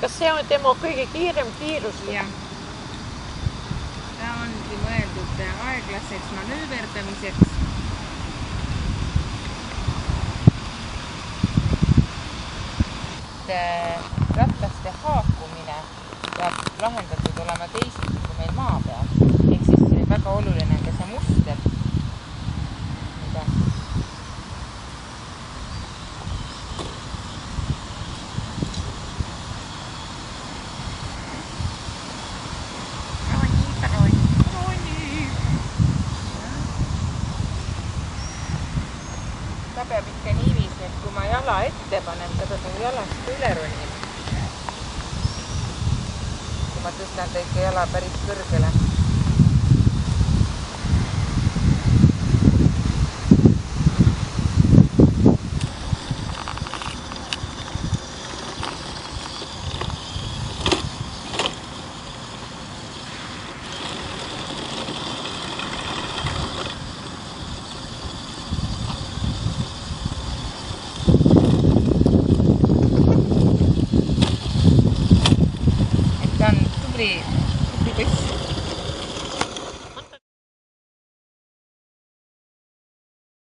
Kas see on tema kõige kiirem kiirus? Jah. Ta ongi mõeldud aeglaseks manööverdamiseks. Rattaste haakumine peab lahendatud olema teisiti kui meil maa peal. Ehk siis väga oluline on ka see muster. Ta peab ikka niiviisi, et kui ma jala ette panen, ta peab mu jalast üle ronima. Kui ma tõstan ta ikka jala päris kõrgele. Tubli poiss.